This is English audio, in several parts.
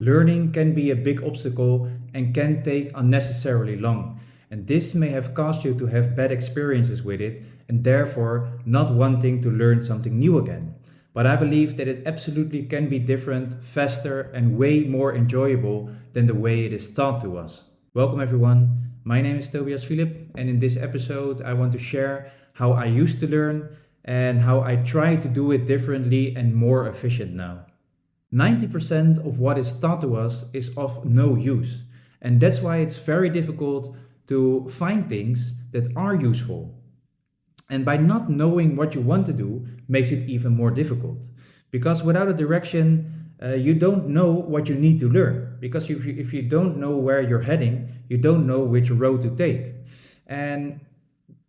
Learning can be a big obstacle and can take unnecessarily long, and this may have caused you to have bad experiences with it and therefore not wanting to learn something new again. But I believe that it absolutely can be different, faster, and way more enjoyable than the way it is taught to us. Welcome, everyone. My name is Tobias Philipp, and in this episode, I want to share how I used to learn and how I try to do it differently and more efficient now. 90% of what is taught to us is of no use. And that's why it's very difficult to find things that are useful. And by not knowing what you want to do makes it even more difficult. Because without a direction, you don't know what you need to learn. Because if you don't know where you're heading, you don't know which road to take. And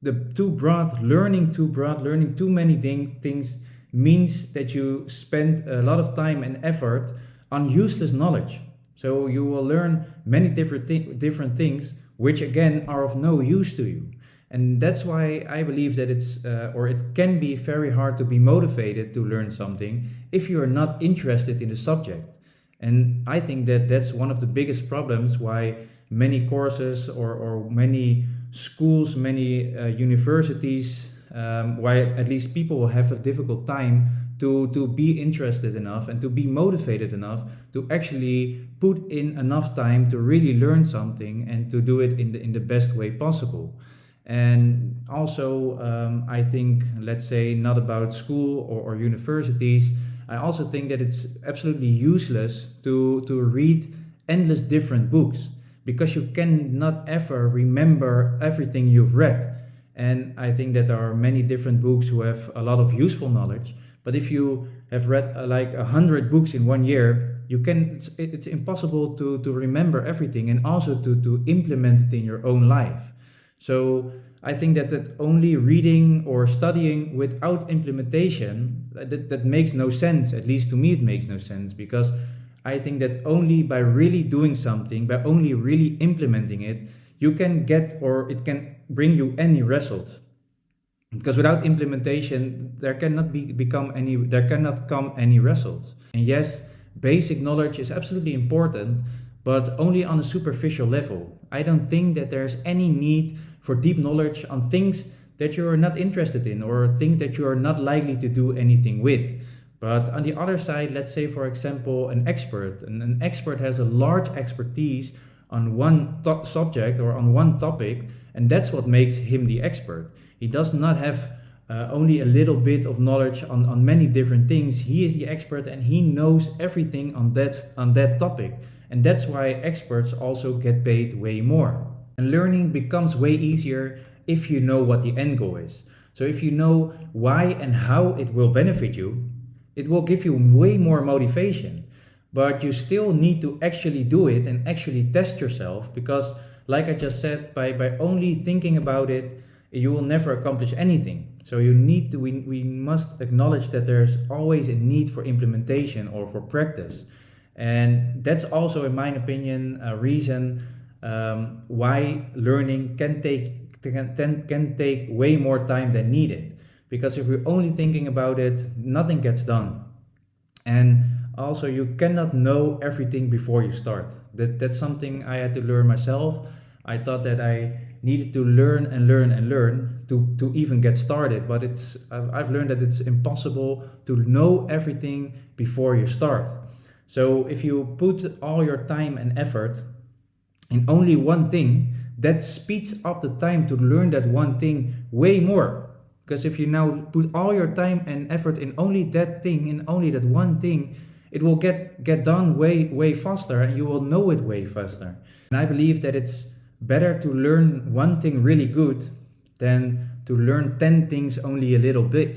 learning too many things means that you spend a lot of time and effort on useless knowledge. So you will learn many different things, which again are of no use to you. And that's why I believe that it can be very hard to be motivated to learn something if you are not interested in the subject. And I think that that's one of the biggest problems why many courses or many schools, many universities, why at least people will have a difficult time to be interested enough and to be motivated enough to actually put in enough time to really learn something and to do it in the best way possible. And also, I think, let's say, not about school or universities, I also think that it's absolutely useless to read endless different books because you cannot ever remember everything you've read. And I think that there are many different books who have a lot of useful knowledge. But if you have read like 100 books in 1 year, it's impossible to remember everything and also to implement it in your own life. So I think that only reading or studying without implementation, that makes no sense. At least to me, it makes no sense, because I think that only by really doing something, by only really implementing it, you can get, or it can bring you any result. Because without implementation, there cannot come any results. And yes, basic knowledge is absolutely important, but only on a superficial level. I don't think that there's any need for deep knowledge on things that you are not interested in or things that you are not likely to do anything with. But on the other side, let's say, for example, an expert. An expert has a large expertise on one subject or on one topic, and that's what makes him the expert. He does not have only a little bit of knowledge on many different things. He is the expert and he knows everything on that topic. And that's why experts also get paid way more. And learning becomes way easier if you know what the end goal is. So if you know why and how it will benefit you, it will give you way more motivation. But you still need to actually do it and actually test yourself, because like I just said, by only thinking about it, you will never accomplish anything. So we must acknowledge that there's always a need for implementation or for practice. And that's also, in my opinion, a reason why learning can take way more time than needed. Because if we're only thinking about it, nothing gets done. And also, you cannot know everything before you start. That's something I had to learn myself. I thought that I needed to learn to even get started. But I've learned that it's impossible to know everything before you start. So if you put all your time and effort in only one thing, that speeds up the time to learn that one thing way more. Because if you now put all your time and effort in only that thing, in only that one thing, it will get done way faster, and you will know it way faster. And I believe that it's better to learn one thing really good than to learn 10 things only a little bit.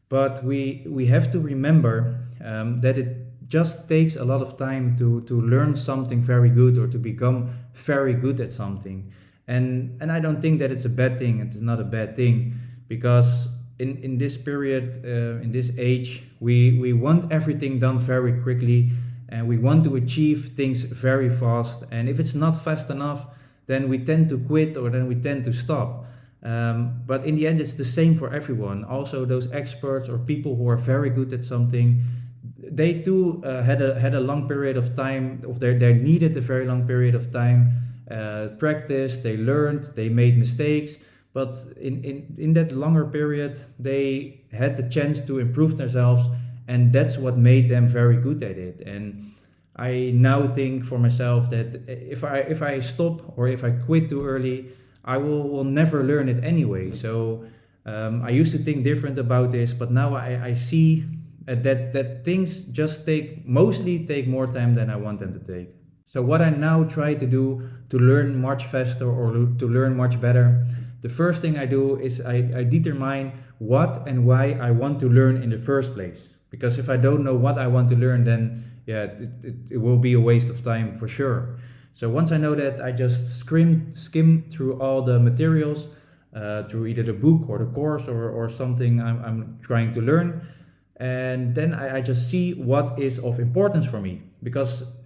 But we have to remember that it just takes a lot of time to learn something very good or to become very good at something. And I don't think that it's a bad thing. It's not a bad thing, because in this period, in this age, we want everything done very quickly, and we want to achieve things very fast. And if it's not fast enough, then we tend to quit, or then we tend to stop. But in the end, it's the same for everyone. Also, those experts or people who are very good at something, they too had a long period of time of they needed a very long period of time, practice, they learned, they made mistakes, but in that longer period they had the chance to improve themselves, and that's what made them very good at it. And I now think for myself that if I stop or if I quit too early, I will never learn it anyway. So I used to think different about this, but now I see that things just mostly take more time than I want them to take. So what I now try to do to learn much faster or to learn much better, the first thing I do is I determine what and why I want to learn in the first place. Because if I don't know what I want to learn, then yeah, it will be a waste of time for sure. So once I know that, I just skim through all the materials, through either the book or the course or something I'm trying to learn. And then I just see what is of importance for me. Because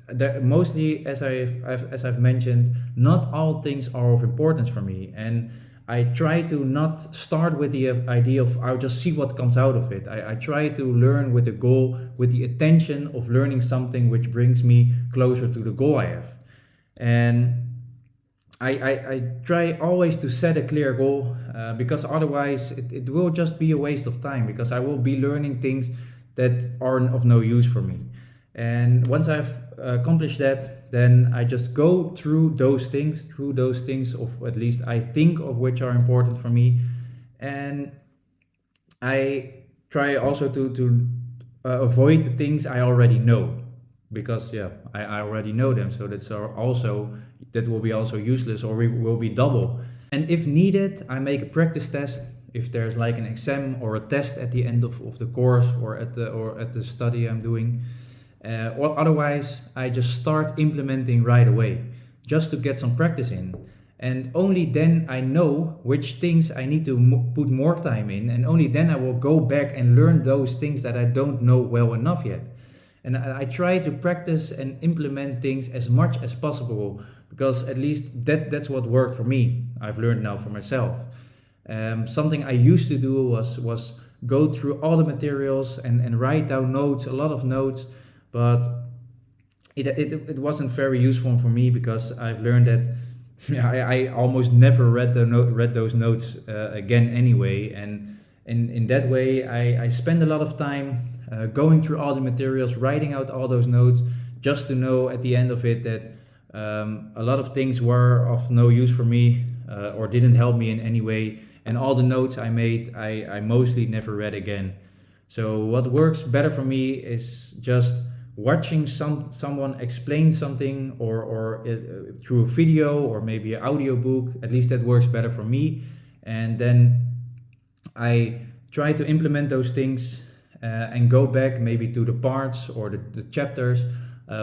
mostly, as I've mentioned, not all things are of importance for me. And I try to not start with the idea of I'll just see what comes out of it. I try to learn with the goal, with the intention of learning something which brings me closer to the goal I have. And I try always to set a clear goal, because otherwise it will just be a waste of time, because I will be learning things that are of no use for me. And once I've accomplished that, then I just go through those things of at least I think of which are important for me. And I try also to avoid the things I already know, because yeah, I already know them. So that will be also useless, or will be double. And if needed, I make a practice test. If there's like an exam or a test at the end of the course or at the study I'm doing. Or otherwise, I just start implementing right away, just to get some practice in. And only then I know which things I need to put more time in, and only then I will go back and learn those things that I don't know well enough yet. And I try to practice and implement things as much as possible, because at least that's what worked for me. I've learned now for myself. Something I used to do was go through all the materials and write down notes, a lot of notes. But it wasn't very useful for me, because I've learned that I almost never read those notes again anyway. And in that way, I spend a lot of time going through all the materials, writing out all those notes, just to know at the end of it that a lot of things were of no use for me, or didn't help me in any way. And all the notes I made, I mostly never read again. So what works better for me is just watching someone explain something, or through a video or maybe an audio book. At least that works better for me. And then I try to implement those things, and go back maybe to the parts or the chapters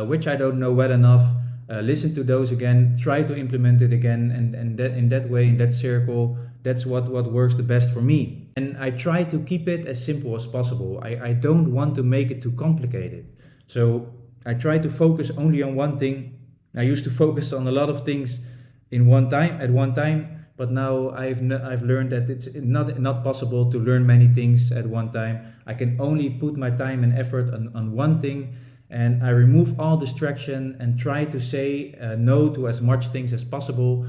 which I don't know well enough, listen to those again, try to implement it again, and that in that way, in that circle, that's what works the best for me. And I try to keep it as simple as possible. I don't want to make it too complicated. So I try to focus only on one thing. I used to focus on a lot of things at one time, but now I've learned that it's not possible to learn many things at one time. I can only put my time and effort on one thing, and I remove all distraction and try to say no to as much things as possible.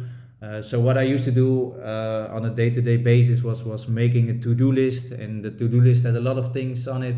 So what I used to do on a day-to-day basis was making a to-do list, and the to-do list had a lot of things on it.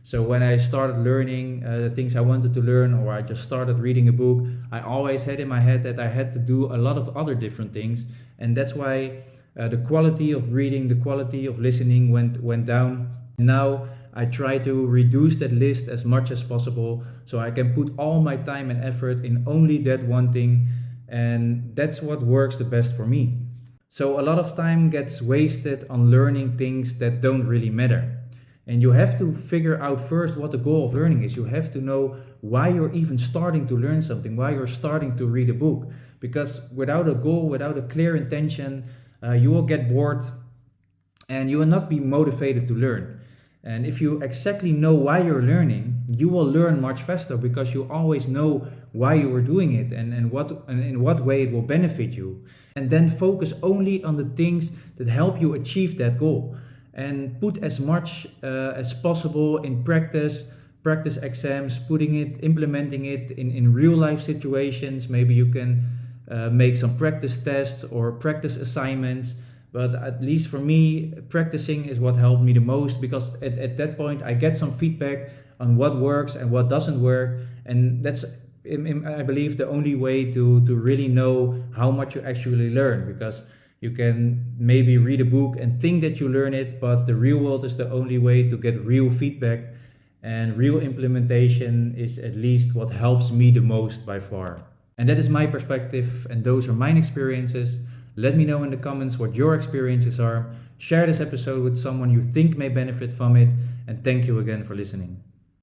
So when I started learning the things I wanted to learn, or I just started reading a book, I always had in my head that I had to do a lot of other different things. And that's why the quality of reading, the quality of listening went down. Now I try to reduce that list as much as possible, so I can put all my time and effort in only that one thing. And that's what works the best for me. So a lot of time gets wasted on learning things that don't really matter. And you have to figure out first what the goal of learning is. You have to know why you're even starting to learn something, why you're starting to read a book. Because without a goal, without a clear intention, you will get bored and you will not be motivated to learn. And if you exactly know why you're learning, you will learn much faster, because you always know why you are doing it and in what way it will benefit you. And then focus only on the things that help you achieve that goal. And put as much as possible in practice practice exams, implementing it in real life situations. Maybe you can make some practice tests or practice assignments. But at least for me, practicing is what helped me the most, because at that point I get some feedback on what works and what doesn't work. And that's, I believe, the only way to really know how much you actually learn, because you can maybe read a book and think that you learn it, but the real world is the only way to get real feedback, and real implementation is at least what helps me the most by far. And that is my perspective, and those are mine experiences. Let me know in the comments what your experiences are. Share this episode with someone you think may benefit from it, and thank you again for listening.